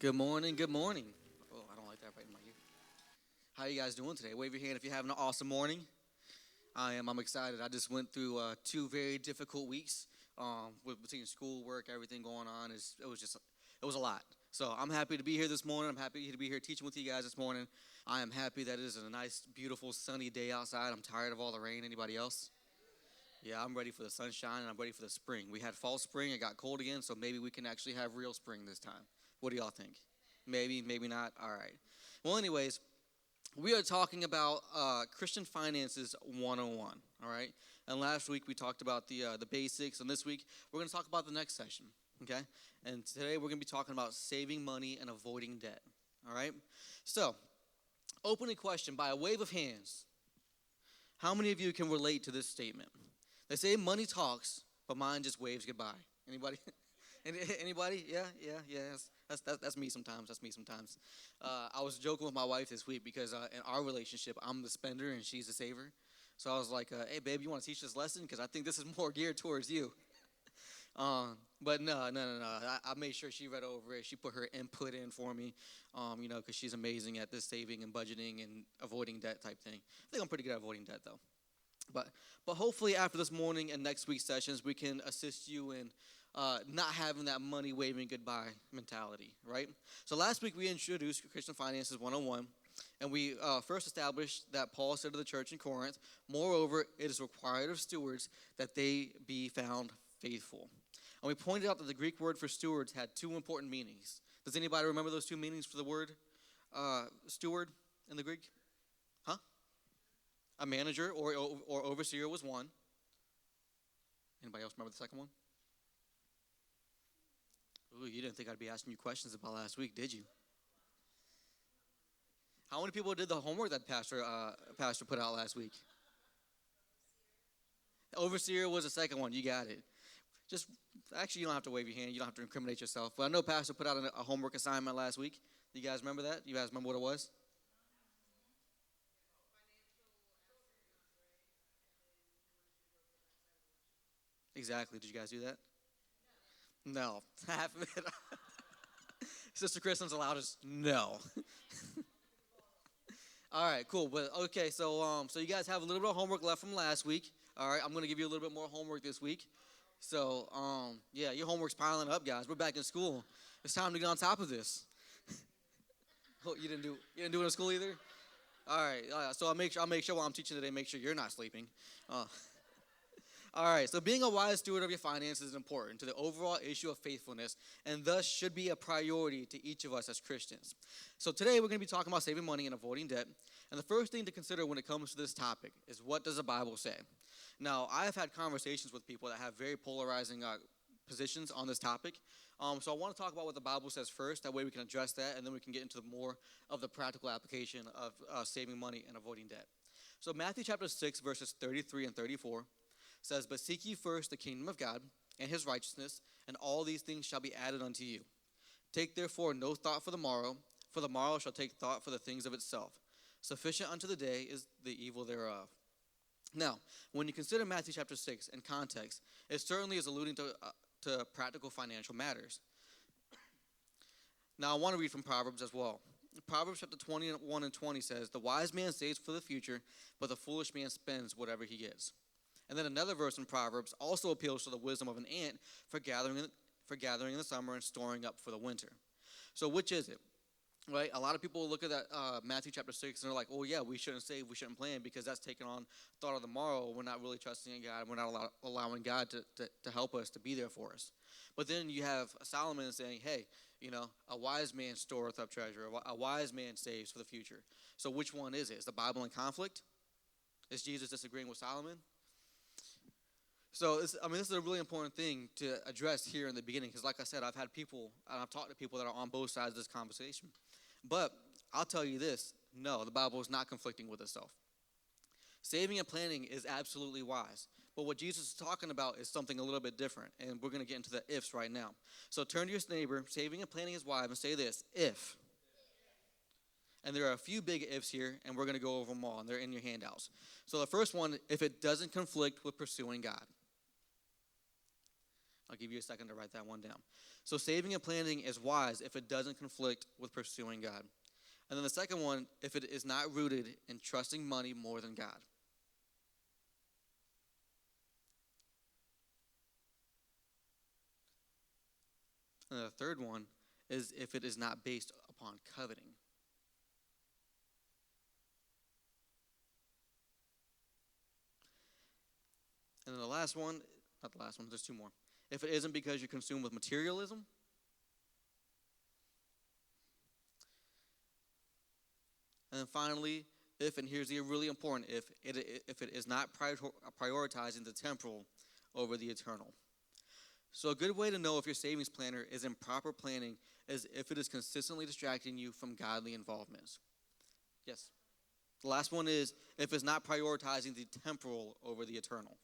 Good morning. Good morning. Oh, I don't like that right in my ear. How you guys doing today? Wave your hand if you're having an awesome morning. I am. I'm excited. I just went through 2 very difficult weeks with between school, work, everything going on. It was a lot. So I'm happy to be here this morning. I'm happy to be here teaching with you guys this morning. I am happy that it is a nice, beautiful, sunny day outside. I'm tired of all the rain. Anybody else? Yeah, I'm ready for the sunshine and I'm ready for the spring. We had fall spring. It got cold again, so maybe we can actually have real spring this time. What do y'all think? Maybe, maybe not. All right. Well, anyways, we are talking about Christian Finances 101. All right. And last week we talked about the basics, and this week we're going to talk about the next session. Okay. And today we're going to be talking about saving money and avoiding debt. All right. So, opening question by a wave of hands. How many of you can relate to this statement? They say money talks, but mine just waves goodbye. Anybody? Anybody? Yeah. That's me sometimes. That's me sometimes. I was joking with my wife this week because in our relationship, I'm the spender and she's the saver. So I was like, "Hey, babe, you want to teach this lesson? Because I think this is more geared towards you." But no. I made sure she read over it. She put her input in for me, because she's amazing at this saving and budgeting and avoiding debt type thing. I think I'm pretty good at avoiding debt, though. But hopefully after this morning and next week's sessions, we can assist you in not having that money waving goodbye mentality, right? So last week we introduced Christian Finances 101, and we first established that Paul said to the church in Corinth, moreover, it is required of stewards that they be found faithful. And we pointed out that the Greek word for stewards had 2 important meanings. Does anybody remember those 2 meanings for the word steward in the Greek? Huh? A manager or overseer was one. Anybody else remember the second one? Ooh, you didn't think I'd be asking you questions about last week, did you? How many people did the homework that Pastor put out last week? Overseer was the second one. You got it. Actually, you don't have to wave your hand. You don't have to incriminate yourself. But I know Pastor put out a homework assignment last week. You guys remember that? You guys remember what it was? Exactly. Did you guys do that? No. Half of it. Sister Kristen's allowed us. No. All right, cool. But okay, so you guys have a little bit of homework left from last week. All right, I'm going to give you a little bit more homework this week. So, yeah, your homework's piling up, guys. We're back in school. It's time to get on top of this. Oh, you didn't do it in school either? All right. So I'll make sure while I'm teaching today, make sure you're not sleeping. All right, so being a wise steward of your finances is important to the overall issue of faithfulness and thus should be a priority to each of us as Christians. So today we're going to be talking about saving money and avoiding debt. And the first thing to consider when it comes to this topic is, what does the Bible say? Now, I have had conversations with people that have very polarizing positions on this topic. So I want to talk about what the Bible says first. That way we can address that, and then we can get into more of the practical application of saving money and avoiding debt. So Matthew chapter 6, verses 33 and 34 says, "But seek ye first the kingdom of God and his righteousness, and all these things shall be added unto you. Take therefore no thought for the morrow shall take thought for the things of itself. Sufficient unto the day is the evil thereof." Now, when you consider Matthew chapter 6 in context, it certainly is alluding to practical financial matters. Now, I want to read from Proverbs as well. Proverbs chapter 21 and 20 says, "The wise man saves for the future, but the foolish man spends whatever he gets." And then another verse in Proverbs also appeals to the wisdom of an ant for gathering in the summer and storing up for the winter. So which is it? Right? A lot of people look at that Matthew chapter 6 and they're like, "Oh yeah, we shouldn't save, we shouldn't plan because that's taking on thought of the morrow. We're not really trusting in God. We're not allowing God to help us, to be there for us." But then you have Solomon saying, "Hey, a wise man storeth up treasure. A wise man saves for the future." So which one is it? Is the Bible in conflict? Is Jesus disagreeing with Solomon? So, this is a really important thing to address here in the beginning because, like I said, I've talked to people that are on both sides of this conversation. But I'll tell you this, no, the Bible is not conflicting with itself. Saving and planning is absolutely wise. But what Jesus is talking about is something a little bit different, and we're going to get into the ifs right now. So turn to your neighbor, saving and planning is wise, and say this, if. And there are a few big ifs here, and we're going to go over them all, and they're in your handouts. So the first one, if it doesn't conflict with pursuing God. I'll give you a second to write that one down. So saving and planning is wise if it doesn't conflict with pursuing God. And then the second one, if it is not rooted in trusting money more than God. And the third one is if it is not based upon coveting. And then the last one, not the last one, there's two more. If it isn't because you're consumed with materialism. And then finally, if, and here's the really important, if it is not prioritizing the temporal over the eternal. So a good way to know if your savings planner is in proper planning is if it is consistently distracting you from godly involvements. Yes. The last one is if it's not prioritizing the temporal over the eternal.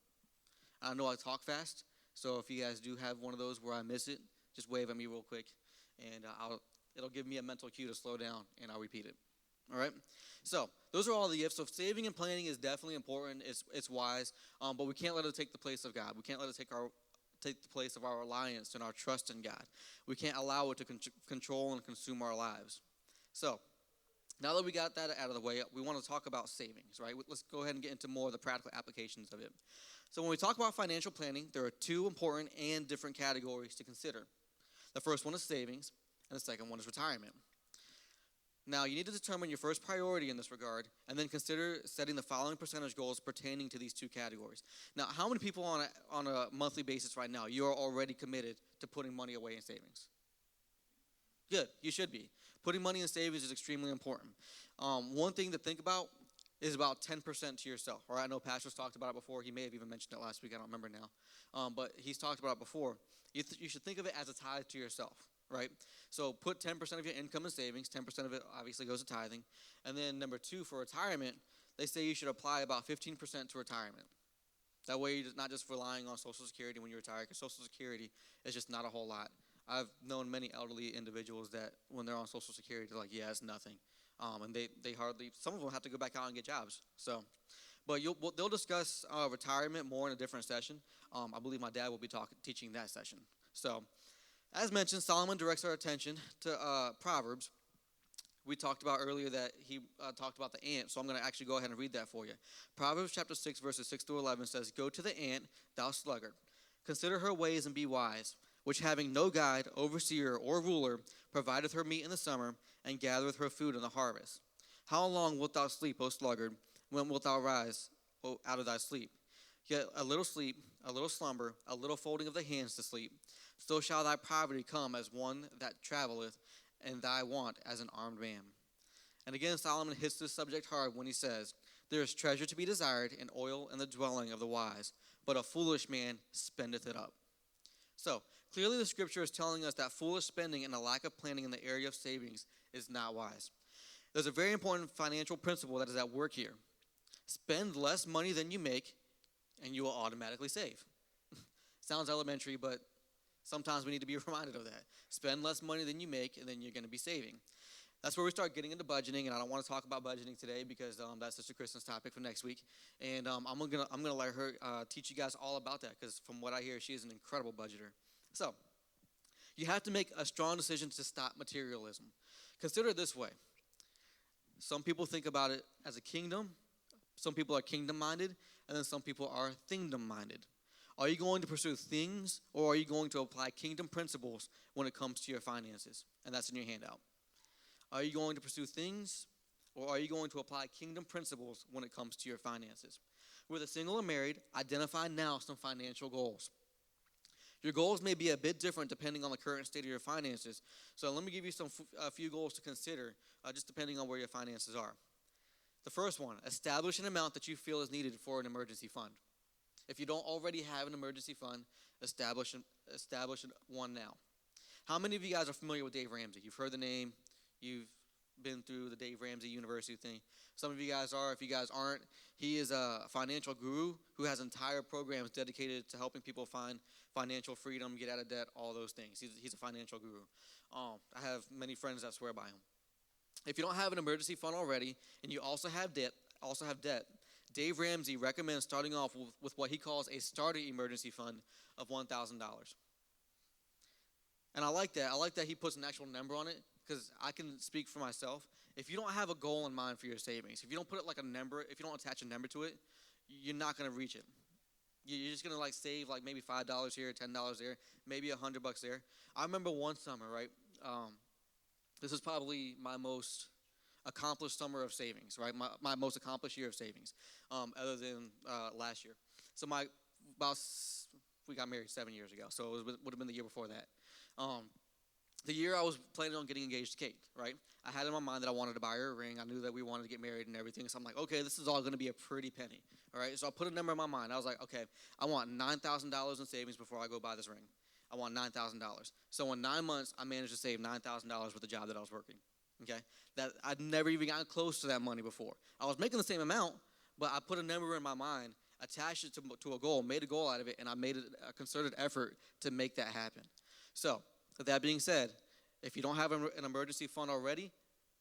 I know I talk fast, so if you guys do have one of those where I miss it, just wave at me real quick, and it'll give me a mental cue to slow down, and I'll repeat it. All right? So those are all the ifs. So saving and planning is definitely important. It's wise, but we can't let it take the place of God. We can't let it take the place of our reliance and our trust in God. We can't allow it to control and consume our lives. So now that we got that out of the way, we want to talk about savings, right? Let's go ahead and get into more of the practical applications of it. So when we talk about financial planning, there are two important and different categories to consider. The first one is savings, and the second one is retirement. Now, you need to determine your first priority in this regard, and then consider setting the following percentage goals pertaining to these two categories. Now, how many people on a monthly basis right now, you are already committed to putting money away in savings? Good, you should be. Putting money in savings is extremely important. One thing to think about is about 10% to yourself. All right, I know Pastor's talked about it before. He may have even mentioned it last week. I don't remember now. But he's talked about it before. You should think of it as a tithe to yourself, right? So put 10% of your income in savings. 10% of it obviously goes to tithing. And then number two, for retirement, they say you should apply about 15% to retirement. That way you're not just relying on Social Security when you retire, because Social Security is just not a whole lot. I've known many elderly individuals that when they're on Social Security, they're like, yeah, it's nothing. And they hardly, some of them have to go back out and get jobs. So, but they'll discuss retirement more in a different session. I believe my dad will be teaching that session. So, as mentioned, Solomon directs our attention to Proverbs. We talked about earlier that he talked about the ant, so I'm going to actually go ahead and read that for you. Proverbs chapter 6, verses 6 through 11 says, "Go to the ant, thou sluggard. Consider her ways and be wise, which having no guide, overseer, or ruler, provideth her meat in the summer, and gathereth her food in the harvest. How long wilt thou sleep, O sluggard? When wilt thou rise out of thy sleep? Yet a little sleep, a little slumber, a little folding of the hands to sleep. So shall thy poverty come as one that traveleth, and thy want as an armed man." And again, Solomon hits this subject hard when he says, "There is treasure to be desired, and oil in the dwelling of the wise, but a foolish man spendeth it up." So, clearly the scripture is telling us that foolish spending and a lack of planning in the area of savings is not wise. There's a very important financial principle that is at work here. Spend less money than you make, and you will automatically save. Sounds elementary, but sometimes we need to be reminded of that. Spend less money than you make, and then you're going to be saving. That's where we start getting into budgeting, and I don't want to talk about budgeting today because that's Sister Kristen's topic for next week. And I'm gonna let her teach you guys all about that, because from what I hear, she is an incredible budgeter. So, you have to make a strong decision to stop materialism. Consider it this way. Some people think about it as a kingdom. Some people are kingdom-minded, and then some people are thingdom-minded. Are you going to pursue things, or are you going to apply kingdom principles when it comes to your finances? And that's in your handout. Are you going to pursue things, or are you going to apply kingdom principles when it comes to your finances? Whether single or married, identify now some financial goals. Your goals may be a bit different depending on the current state of your finances. So let me give you a few goals to consider, just depending on where your finances are. The first one, establish an amount that you feel is needed for an emergency fund. If you don't already have an emergency fund, establish one now. How many of you guys are familiar with Dave Ramsey? You've heard the name. You've been through the Dave Ramsey University thing. Some of you guys are. If you guys aren't, he is a financial guru who has entire programs dedicated to helping people find financial freedom, get out of debt, all those things. He's a financial guru. I have many friends that swear by him. If you don't have an emergency fund already, and you also have debt, Dave Ramsey recommends starting off with what he calls a starter emergency fund of $1,000. And I like that. I like that he puts an actual number on it because I can speak for myself. If you don't have a goal in mind for your savings, if you don't put it like a number, if you don't attach a number to it, you're not going to reach it. You're just gonna like save like maybe $5 here, $10 there, maybe $100 there. I remember one summer, right? Um, this is probably my most accomplished summer of savings, right? My most accomplished year of savings, other than last year. So about we got married 7 years ago, so would have been the year before that. Um, the year I was planning on getting engaged to Kate, right? I had in my mind that I wanted to buy her a ring. I knew that we wanted to get married and everything. So I'm like, okay, this is all going to be a pretty penny, all right? So I put a number in my mind. I was like, okay, I want $9,000 in savings before I go buy this ring. I want $9,000. So in 9 months, I managed to save $9,000 with the job that I was working, okay? That I'd never even gotten close to that money before. I was making the same amount, but I put a number in my mind, attached it to a goal, made a goal out of it, and I made a concerted effort to make that happen. So with that being said, if you don't have an emergency fund already,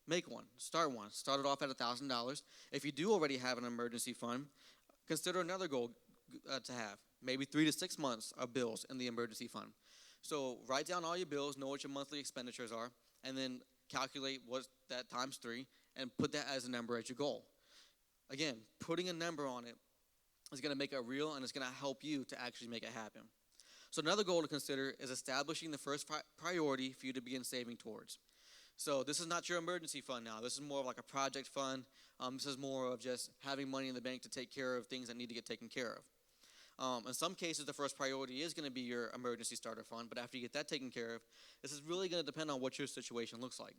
make one. Start one. Start it off at $1,000. If you do already have an emergency fund, consider another goal to have. Maybe 3 to 6 months of bills in the emergency fund. So write down all your bills, know what your monthly expenditures are, and then calculate what's that times 3 and put that as a number as your goal. Again, putting a number on it is going to make it real, and it's going to help you to actually make it happen. So another goal to consider is establishing the first priority for you to begin saving towards. So this is not your emergency fund now. This is more of like a project fund. This is more of just having money in the bank to take care of things that need to get taken care of. In some cases, the first priority is going to be your emergency starter fund, but after you get that taken care of, this is really going to depend on what your situation looks like.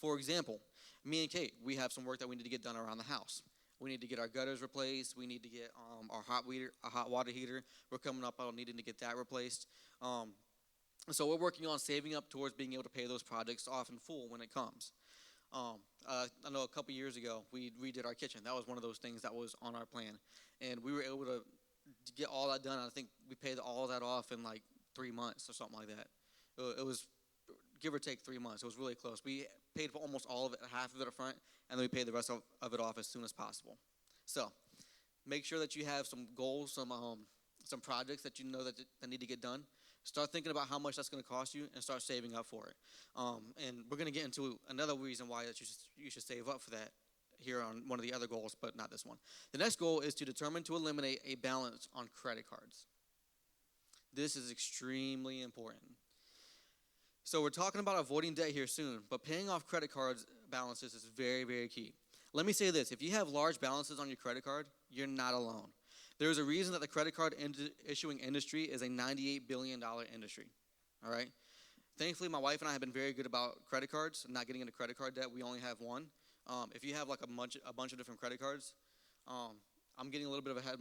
For example, me and Kate, we have some work that we need to get done around the house. We need to get our gutters replaced. We need to get our hot water heater. We're coming up on needing to get that replaced. So we're working on saving up towards being able to pay those projects off in full when it comes. I know a couple years ago we redid our kitchen. That was one of those things that was on our plan, and we were able to get all that done. I think we paid all of that off in like 3 months or something like that. It was give or take 3 months. It was really close. We paid for almost all of it, half of it up front, and then we paid the rest of it off as soon as possible. So make sure that you have some goals, some projects that you know that need to get done. Start thinking about how much that's going to cost you and start saving up for it. And we're going to get into another reason why that you should save up for that here on one of the other goals, but not this one. The next goal is to determine to eliminate a balance on credit cards. This is extremely important. So we're talking about avoiding debt here soon, but paying off credit cards balances is very, very key. Let me say this. If you have large balances on your credit card, you're not alone. There's a reason that the credit card issuing industry is a $98 billion industry, all right? Thankfully, my wife and I have been very good about credit cards, not getting into credit card debt. We only have one. If you have like a bunch of different credit cards, I'm getting a little bit ahead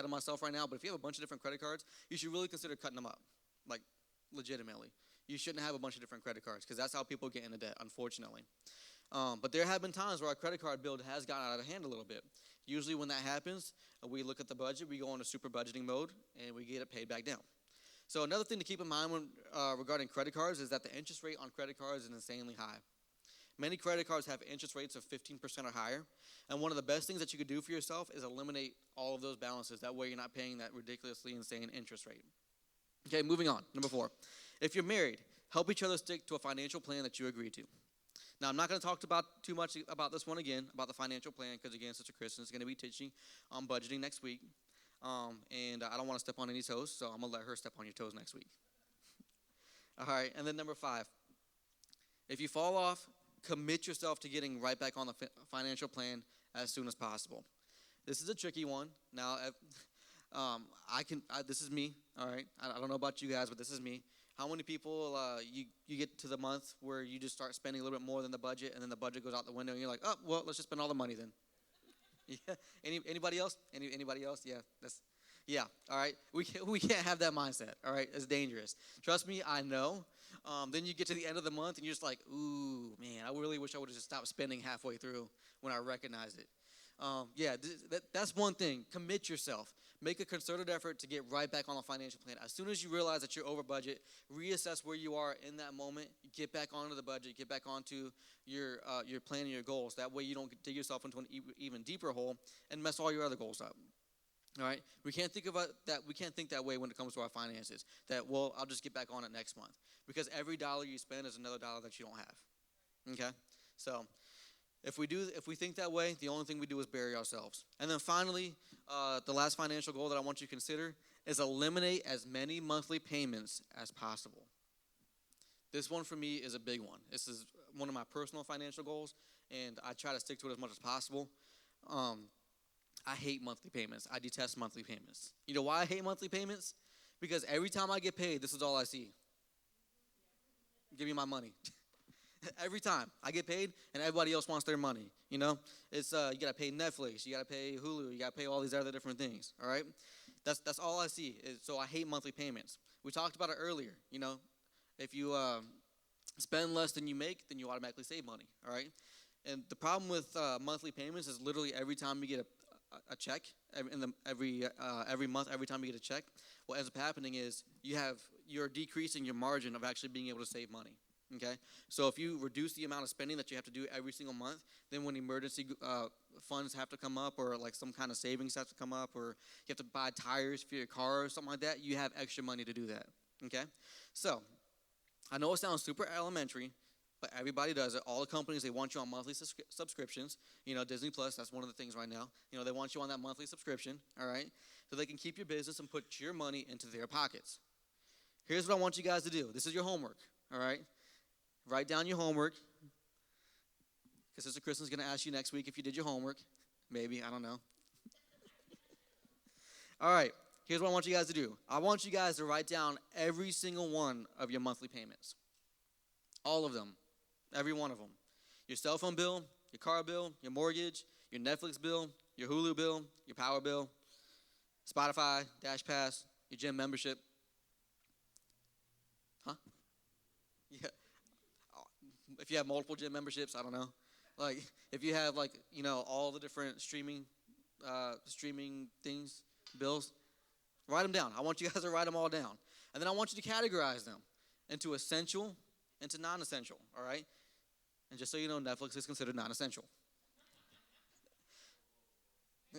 of myself right now, but if you have a bunch of different credit cards, you should really consider cutting them up, like legitimately. You shouldn't have a bunch of different credit cards because that's how people get into debt, unfortunately. But there have been times where our credit card bill has gotten out of hand a little bit. Usually when that happens, we look at the budget, we go into super budgeting mode, and we get it paid back down. So another thing to keep in mind regarding credit cards is that the interest rate on credit cards is insanely high. Many credit cards have interest rates of 15% or higher, and one of the best things that you could do for yourself is eliminate all of those balances. That way you're not paying that ridiculously insane interest rate. Okay, moving on. Number 4. If you're married, help each other stick to a financial plan that you agree to. Now, I'm not going to talk too much about this one again, about the financial plan, because, again, Sister Kristen is going to be teaching on budgeting next week. And I don't want to step on any toes, so I'm going to let her step on your toes next week. All right, and then number 5. If you fall off, commit yourself to getting right back on the financial plan as soon as possible. This is a tricky one. Now, this is me, all right? I don't know about you guys, but this is me. How many people you get to the month where you just start spending a little bit more than the budget, and then the budget goes out the window, and you're like, oh, well, let's just spend all the money then. Yeah. Anybody else? Anybody else? Yeah. All right. We can't have that mindset. All right. It's dangerous. Trust me, I know. Then you get to the end of the month, and you're just like, ooh, man, I really wish I would have just stopped spending halfway through when I recognized it. That's one thing. Commit yourself. Make a concerted effort to get right back on the financial plan. As soon as you realize that you're over budget, reassess where you are in that moment, get back onto the budget, get back onto your plan and your goals. That way you don't dig yourself into an even deeper hole and mess all your other goals up. All right, we can't think about that. We can't think that way when it comes to our finances. That well, I'll just get back on it next month because every dollar you spend is another dollar that you don't have. Okay, so if we think that way, the only thing we do is bury ourselves. And then finally, the last financial goal that I want you to consider is eliminate as many monthly payments as possible. This one for me is a big one. This is one of my personal financial goals, and I try to stick to it as much as possible. Um, I hate monthly payments. I detest monthly payments. You know why I hate monthly payments? Because every time I get paid, this is all I see. Give me my money. Every time I get paid, and everybody else wants their money. You know, it's you gotta pay Netflix, you gotta pay Hulu, you gotta pay all these other different things. All right, that's all I see. So I hate monthly payments. We talked about it earlier. You know, if you spend less than you make, then you automatically save money. All right, and the problem with monthly payments is literally every time you get a check every month, every time you get a check, what ends up happening is you're decreasing your margin of actually being able to save money. Okay, so if you reduce the amount of spending that you have to do every single month, then when emergency funds have to come up, or like some kind of savings have to come up, or you have to buy tires for your car or something like that, you have extra money to do that. Okay, so I know it sounds super elementary, but everybody does it. All the companies, they want you on monthly subscriptions. You know, Disney Plus, that's one of the things right now. You know, they want you on that monthly subscription, all right, so they can keep your business and put your money into their pockets. Here's what I want you guys to do. This is your homework, all right? Write down your homework, because Sister Kristen's going to ask you next week if you did your homework. Maybe, I don't know. All right, here's what I want you guys to do. I want you guys to write down every single one of your monthly payments. All of them, every one of them. Your cell phone bill, your car bill, your mortgage, your Netflix bill, your Hulu bill, your power bill, Spotify, Dash Pass, your gym membership. Huh? Yeah. If you have multiple gym memberships, I don't know. Like if you have all the different streaming things, bills, write them down. I want you guys to write them all down. And then I want you to categorize them into essential and to non-essential, all right? And just so you know, Netflix is considered non-essential.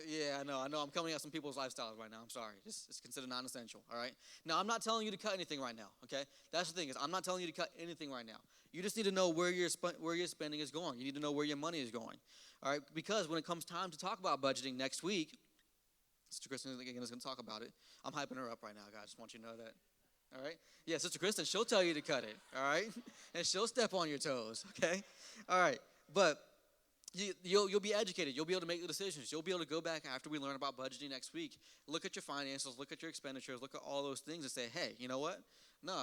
Yeah, I know. I'm coming at some people's lifestyles right now. I'm sorry. It's considered non-essential, all right? Now, I'm not telling you to cut anything right now, okay? That's the thing is I'm not telling you to cut anything right now. You just need to know where your spending is going. You need to know where your money is going, all right? Because when it comes time to talk about budgeting next week, Sister Kristen again is going to talk about it. I'm hyping her up right now, guys. Just want you to know that. All right? Yeah, Sister Kristen, she'll tell you to cut it, all right? And she'll step on your toes, okay? All right, but you'll be educated. You'll be able to make the decisions. You'll be able to go back after we learn about budgeting next week, look at your finances, look at your expenditures, look at all those things and say, hey, you know what? No,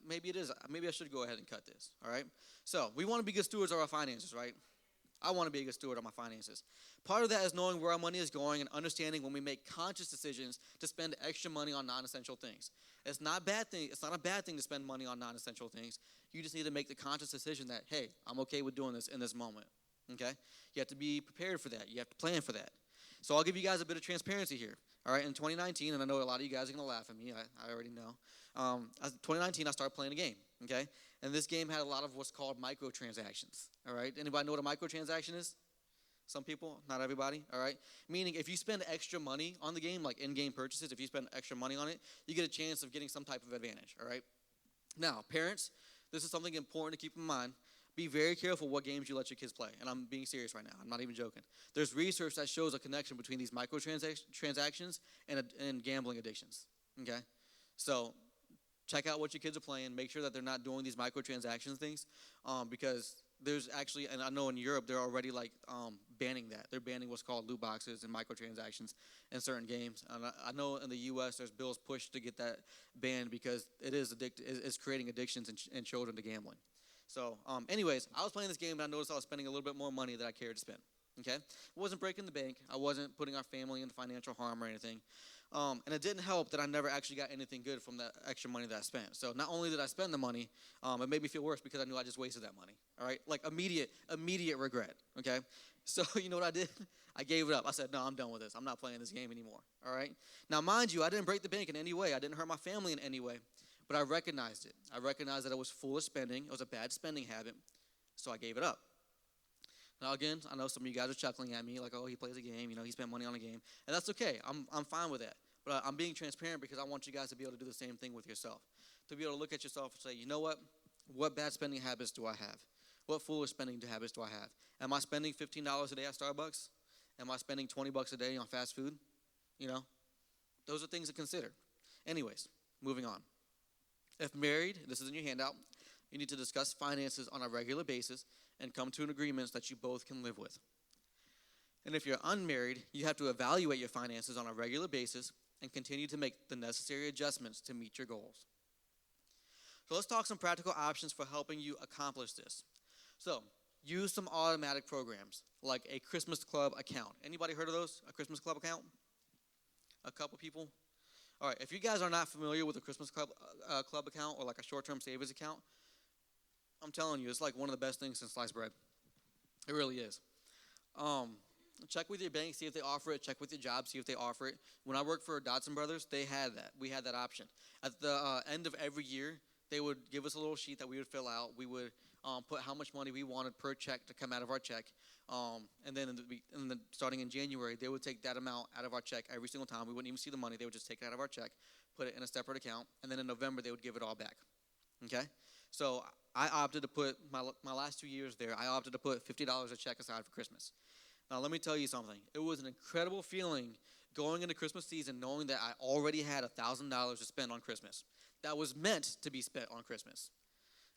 maybe it is. Maybe I should go ahead and cut this, all right? So we want to be good stewards of our finances, right? I want to be a good steward of my finances. Part of that is knowing where our money is going and understanding when we make conscious decisions to spend extra money on non-essential things. It's not a bad thing. It's not a bad thing to spend money on non-essential things. You just need to make the conscious decision that, hey, I'm okay with doing this in this moment. Okay? You have to be prepared for that. You have to plan for that. So I'll give you guys a bit of transparency here. All right, in 2019, and I know a lot of you guys are going to laugh at me. I already know. 2019, I started playing a game, okay? And this game had a lot of what's called microtransactions, all right? Anybody know what a microtransaction is? Some people, not everybody, all right? Meaning if you spend extra money on the game, like in-game purchases, if you spend extra money on it, you get a chance of getting some type of advantage, all right? Now, parents, this is something important to keep in mind. Be very careful what games you let your kids play. And I'm being serious right now. I'm not even joking. There's research that shows a connection between these microtransactions and gambling addictions, okay? So check out what your kids are playing. Make sure that they're not doing these microtransactions things because there's actually, and I know in Europe, they're already banning that. They're banning what's called loot boxes and microtransactions in certain games. And I know in the U.S. there's bills pushed to get that banned because it's creating addictions in children to gambling. So anyways, I was playing this game and I noticed I was spending a little bit more money than I cared to spend. Okay? I wasn't breaking the bank. I wasn't putting our family into financial harm or anything. And it didn't help that I never actually got anything good from that extra money that I spent. So not only did I spend the money, it made me feel worse because I knew I just wasted that money. All right? Like immediate regret. Okay? So you know what I did? I gave it up. I said, no, I'm done with this. I'm not playing this game anymore. All right? Now, mind you, I didn't break the bank in any way. I didn't hurt my family in any way. But I recognized it. I recognized that it was foolish spending. It was a bad spending habit. So I gave it up. Now, again, I know some of you guys are chuckling at me like, oh, he plays a game, he spent money on a game. And that's okay. I'm fine with that. But I'm being transparent because I want you guys to be able to do the same thing with yourself. To be able to look at yourself and say, you know what? What bad spending habits do I have? What foolish spending habits do I have? Am I spending $15 a day at Starbucks? Am I spending $20 a day on fast food? You know, those are things to consider. Anyways, moving on. If married, this is in your handout, you need to discuss finances on a regular basis and come to an agreement that you both can live with. And if you're unmarried, you have to evaluate your finances on a regular basis and continue to make the necessary adjustments to meet your goals. So let's talk some practical options for helping you accomplish this. So use some automatic programs like a Christmas Club account. Anybody heard of those? A Christmas Club account? A couple people? All right, if you guys are not familiar with a Christmas Club account or like a short-term savings account, I'm telling you, it's like one of the best things since sliced bread. It really is. Check with your bank, see if they offer it. Check with your job, see if they offer it. When I worked for Dodson Brothers, they had that. We had that option. At the end of every year, they would give us a little sheet that we would fill out. We would put how much money we wanted per check to come out of our check. And then starting in January, they would take that amount out of our check every single time. We wouldn't even see the money. They would just take it out of our check, put it in a separate account, and then in November, they would give it all back. Okay? So I opted to put, my last 2 years there, I opted to put $50 a check aside for Christmas. Now, let me tell you something. It was an incredible feeling going into Christmas season knowing that I already had $1,000 to spend on Christmas. That was meant to be spent on Christmas.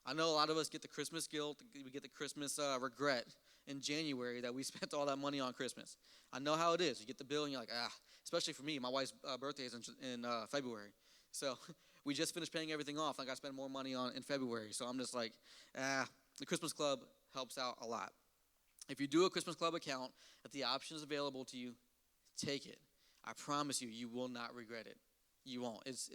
I know a lot of us get the Christmas guilt, we get the Christmas regret in January that we spent all that money on Christmas. I know how it is. You get the bill and you're like, especially for me, my wife's birthday is in February. So we just finished paying everything off. I got to spend more money on in February. So I'm just like, the Christmas Club helps out a lot. If you do a Christmas Club account, if the option is available to you, take it. I promise you, you will not regret it. You won't. It's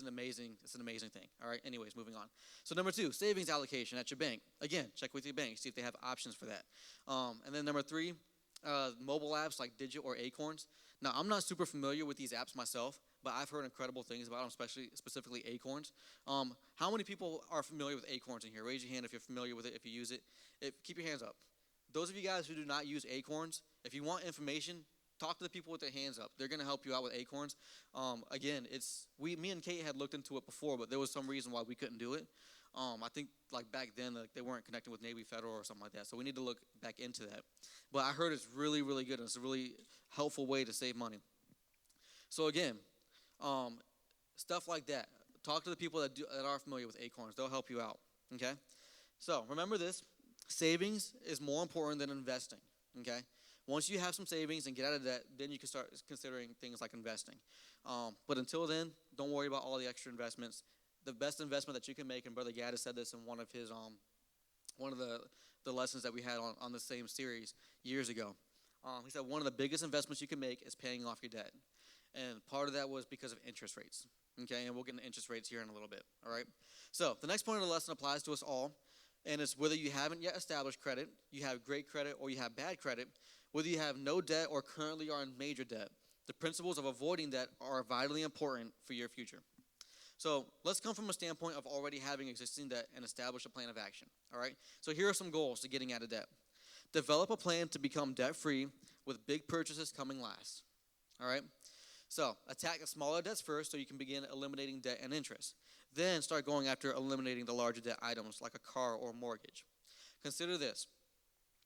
an amazing thing. All right. Anyways, moving on. So number 2, savings allocation at your bank. Again, check with your bank, see if they have options for that. And then number 3, mobile apps like Digit or Acorns. Now, I'm not super familiar with these apps myself, but I've heard incredible things about them, specifically Acorns. How many people are familiar with Acorns in here? Raise your hand if you're familiar with it, if you use it. Keep your hands up. Those of you guys who do not use Acorns, if you want information, talk to the people with their hands up. They're going to help you out with Acorns. Again, me and Kate had looked into it before, but there was some reason why we couldn't do it. I think like back then they weren't connecting with Navy Federal or something like that, so we need to look back into that. But I heard it's really, really good, and it's a really helpful way to save money. So again, stuff like that. Talk to the people that are familiar with Acorns. They'll help you out, okay? So remember this. Savings is more important than investing, okay? Once you have some savings and get out of debt, then you can start considering things like investing. But until then, don't worry about all the extra investments. The best investment that you can make, and Brother Gaddis said this in one of his one of the lessons that we had on the same series years ago. He said one of the biggest investments you can make is paying off your debt. And part of that was because of interest rates. Okay, and we'll get into interest rates here in a little bit. All right. So the next point of the lesson applies to us all, and it's whether you haven't yet established credit, you have great credit, or you have bad credit, whether you have no debt or currently are in major debt. The principles of avoiding debt are vitally important for your future. So let's come from a standpoint of already having existing debt and establish a plan of action. All right. So here are some goals to getting out of debt. Develop a plan to become debt-free with big purchases coming last. All right. So attack the smaller debts first so you can begin eliminating debt and interest. Then start going after eliminating the larger debt items like a car or mortgage. Consider this.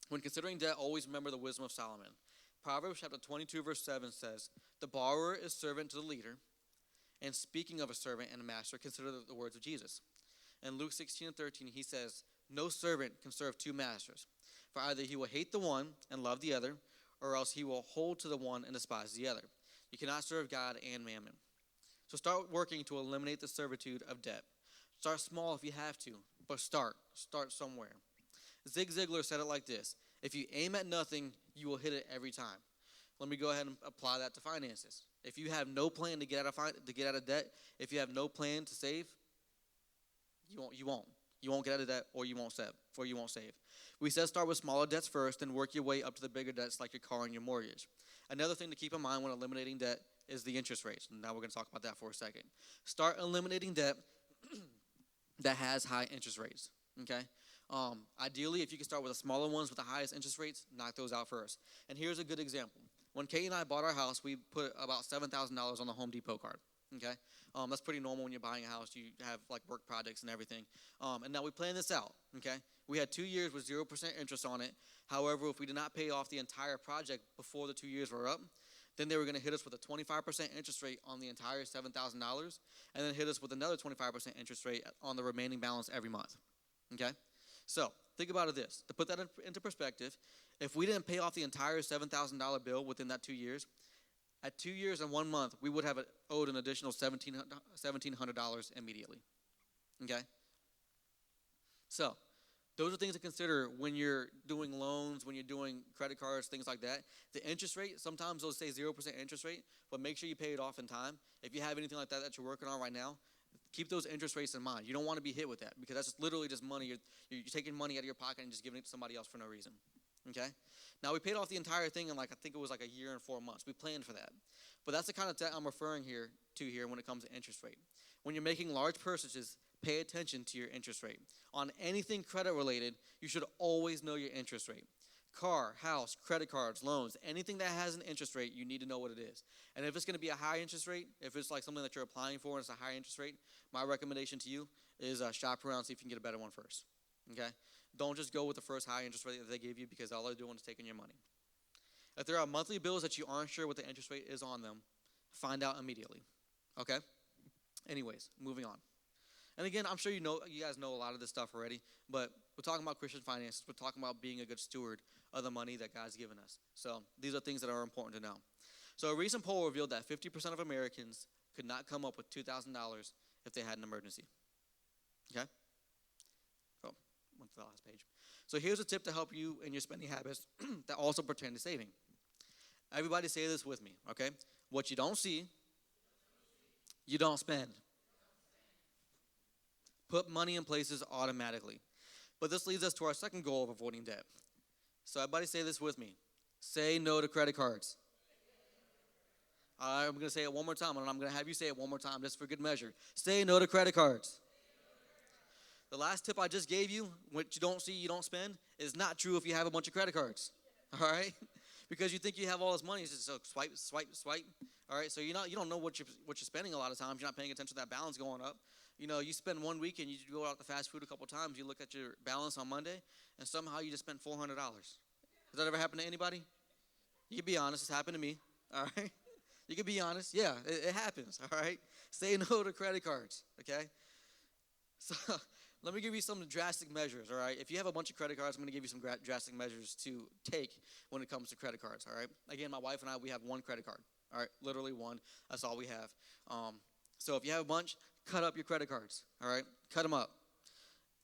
When considering debt, always remember the wisdom of Solomon. Proverbs chapter 22, verse 7 says, "The borrower is servant to the leader." And speaking of a servant and a master, consider the words of Jesus. In Luke 16 and 13, he says, "No servant can serve 2 masters, for either he will hate the one and love the other, or else he will hold to the one and despise the other. You cannot serve God and mammon." So start working to eliminate the servitude of debt. Start small if you have to, but start somewhere. Zig Ziglar said it like this: if you aim at nothing, you will hit it every time. Let me go ahead and apply that to finances. If you have no plan to get out of debt, if you have no plan to save, you won't get out of debt, or you won't save. We said start with smaller debts first, and work your way up to the bigger debts like your car and your mortgage. Another thing to keep in mind when eliminating debt is the interest rates. And now we're going to talk about that for a second. Start eliminating debt that has high interest rates. Okay. Ideally, if you can start with the smaller ones with the highest interest rates, knock those out first. And here's a good example. When Kate and I bought our house, we put about $7,000 on the Home Depot card. Okay, that's pretty normal when you're buying a house. You have like work projects and everything. And now we planned this out. Okay, we had 2 years with 0% interest on it. However, if we did not pay off the entire project before the 2 years were up, then they were going to hit us with a 25% interest rate on the entire $7,000, and then hit us with another 25% interest rate on the remaining balance every month. Okay, so think about it this. To put that into perspective, if we didn't pay off the entire $7,000 bill within that 2 years, at 2 years and 1 month, we would have owed an additional $1,700 immediately. Okay? So those are things to consider when you're doing loans, when you're doing credit cards, things like that. The interest rate, sometimes they'll say 0% interest rate, but make sure you pay it off in time. If you have anything like that you're working on right now, keep those interest rates in mind. You don't want to be hit with that because that's just literally just money. You're taking money out of your pocket and just giving it to somebody else for no reason. Okay? Now, we paid off the entire thing in I think it was like a year and 4 months. We planned for that. But that's the kind of debt I'm referring to here when it comes to interest rate. When you're making large purchases, pay attention to your interest rate. On anything credit related, you should always know your interest rate. Car, house, credit cards, loans, anything that has an interest rate, you need to know what it is. And if it's going to be a high interest rate, if it's like something that you're applying for and it's a high interest rate, my recommendation to you is shop around, see if you can get a better one first. Okay? Don't just go with the first high interest rate that they give you because all they're doing is taking your money. If there are monthly bills that you aren't sure what the interest rate is on them, find out immediately. Okay? Anyways, moving on. And again, I'm sure you guys know a lot of this stuff already, but we're talking about Christian finances. We're talking about being a good steward of the money that God's given us. So these are things that are important to know. So a recent poll revealed that 50% of Americans could not come up with $2,000 if they had an emergency. Okay? Oh, went to the last page. So here's a tip to help you in your spending habits that also pertain to saving. Everybody say this with me, okay? What you don't see, you don't spend. Put money in places automatically. But this leads us to our second goal of avoiding debt. So everybody say this with me. Say no to credit cards. I'm going to say it one more time, and I'm going to have you say it one more time just for good measure. Say no to credit cards. The last tip I just gave you, what you don't see, you don't spend, is not true if you have a bunch of credit cards. All right? Because you think you have all this money, it's just so swipe, swipe, swipe. All right? So you don't know what you're spending a lot of times. You're not paying attention to that balance going up. You know, you spend 1 week and you go out to fast food a couple times. You look at your balance on Monday, and somehow you just spent $400. Has that ever happened to anybody? You can be honest. It's happened to me. All right? You can be honest. Yeah, it happens. All right? Say no to credit cards. Okay? So let me give you some drastic measures. All right? If you have a bunch of credit cards, I'm going to give you some drastic measures to take when it comes to credit cards. All right? Again, my wife and I, we have one credit card. All right? Literally one. That's all we have. So if you have a bunch, cut up your credit cards, all right? Cut them up.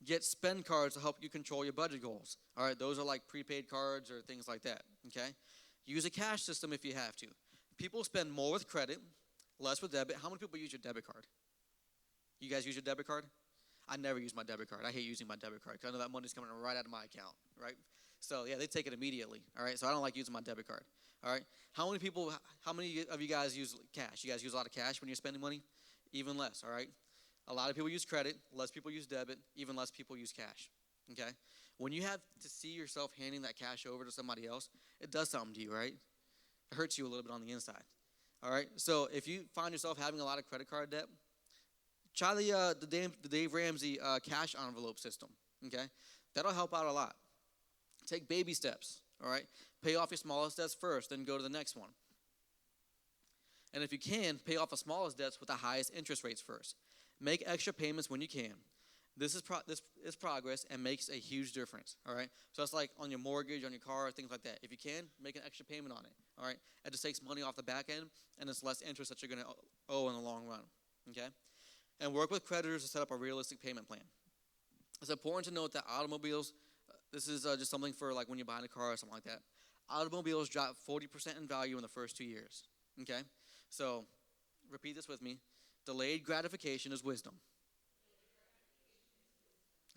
Get spend cards to help you control your budget goals, all right? Those are like prepaid cards or things like that, okay? Use a cash system if you have to. People spend more with credit, less with debit. How many people use your debit card? You guys use your debit card? I never use my debit card. I hate using my debit card because I know that money's coming right out of my account, right? So, yeah, they take it immediately, all right? So I don't like using my debit card, all right? How many of you guys use cash? You guys use a lot of cash when you're spending money? Even less, all right? A lot of people use credit. Less people use debit. Even less people use cash, okay? When you have to see yourself handing that cash over to somebody else, it does something to you, right? It hurts you a little bit on the inside, all right? So if you find yourself having a lot of credit card debt, try the Dave Ramsey cash envelope system, okay? That'll help out a lot. Take baby steps, all right? Pay off your smallest debts first, then go to the next one. And if you can, pay off the smallest debts with the highest interest rates first. Make extra payments when you can. This is progress and makes a huge difference, all right? So it's like on your mortgage, on your car, things like that. If you can, make an extra payment on it, all right? It just takes money off the back end, and it's less interest that you're going to owe in the long run, okay? And work with creditors to set up a realistic payment plan. It's important to note that automobiles, this is just something for like when you're buying a car or something like that. Automobiles drop 40% in value in the first 2 years, okay? So, repeat this with me. Delayed gratification is wisdom.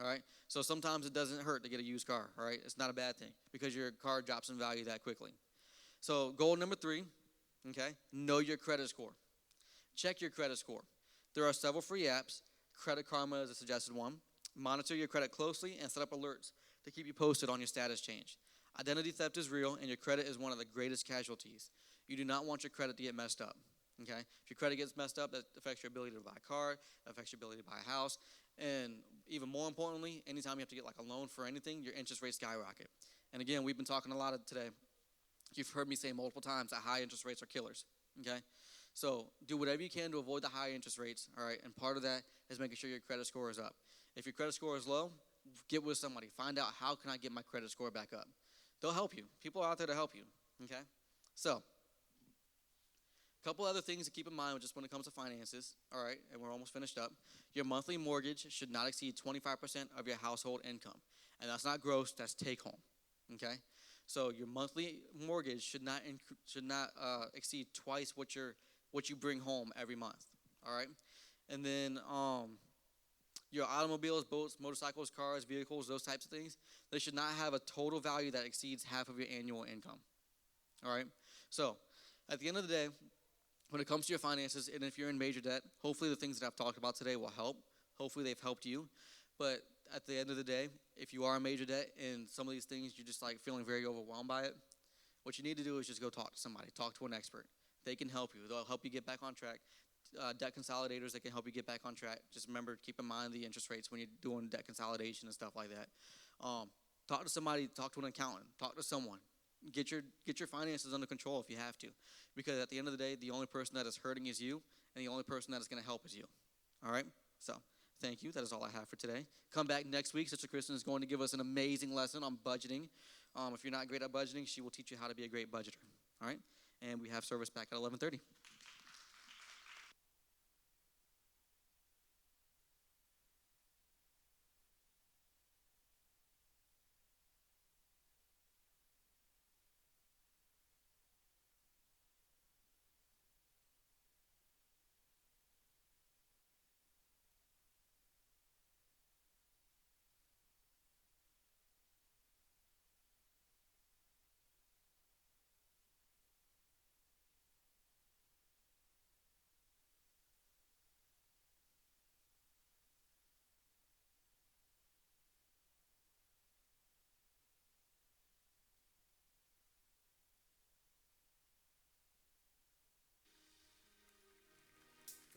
All right? So sometimes it doesn't hurt to get a used car, all right? It's not a bad thing because your car drops in value that quickly. So, goal number 3, okay? Know your credit score. Check your credit score. There are several free apps. Credit Karma is a suggested one. Monitor your credit closely and set up alerts to keep you posted on your status change. Identity theft is real, and your credit is one of the greatest casualties. You do not want your credit to get messed up. Okay? If your credit gets messed up, that affects your ability to buy a car, that affects your ability to buy a house, and even more importantly, anytime you have to get like a loan for anything, your interest rates skyrocket. And again, we've been talking a lot today. You've heard me say multiple times that high interest rates are killers. Okay? So do whatever you can to avoid the high interest rates, all right? And part of that is making sure your credit score is up. If your credit score is low, get with somebody. Find out, how can I get my credit score back up? They'll help you. People are out there to help you, okay? So, a couple other things to keep in mind just when it comes to finances, all right? And we're almost finished up. Your monthly mortgage should not exceed 25% of your household income. And that's not gross, that's take home, okay? So your monthly mortgage should not exceed twice what you bring home every month, all right? And then your automobiles, boats, motorcycles, cars, vehicles, those types of things, they should not have a total value that exceeds half of your annual income, all right? So at the end of the day, when it comes to your finances, and if you're in major debt, hopefully the things that I've talked about today will help. Hopefully they've helped you. But at the end of the day, if you are in major debt and some of these things you're just like feeling very overwhelmed by it, what you need to do is just go talk to somebody, talk to an expert. They can help you. They'll help you get back on track. Debt consolidators that can help you get back on track. Just remember, keep in mind the interest rates when you're doing debt consolidation and stuff like that. Talk to somebody, talk to an accountant, talk to someone. Get your finances under control if you have to. Because at the end of the day, the only person that is hurting is you, and the only person that is going to help is you. All right? So, thank you. That is all I have for today. Come back next week. Sister Kristen is going to give us an amazing lesson on budgeting. If you're not great at budgeting, she will teach you how to be a great budgeter. All right? And we have service back at 11:30.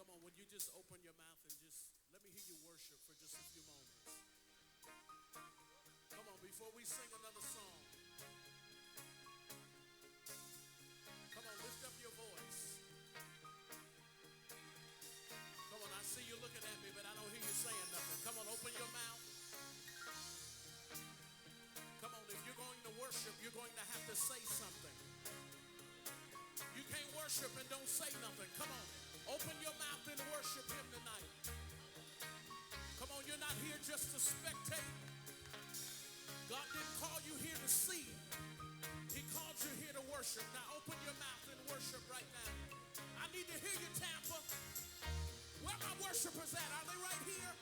Come on, would you just open your mouth and just let me hear you worship for just a few moments? Come on, before we sing another song, come on, lift up your voice. Come on, I see you looking at me, but I don't hear you saying nothing. Come on, open your mouth. Come on, if you're going to worship, you're going to have to say something. You can't worship and don't say nothing. Come on. Open your mouth and worship him tonight. Come on, you're not here just to spectate. God didn't call you here to see. He called you here to worship. Now open your mouth and worship right now. I need to hear you, Tampa. Where my worshipers at? Are they right here?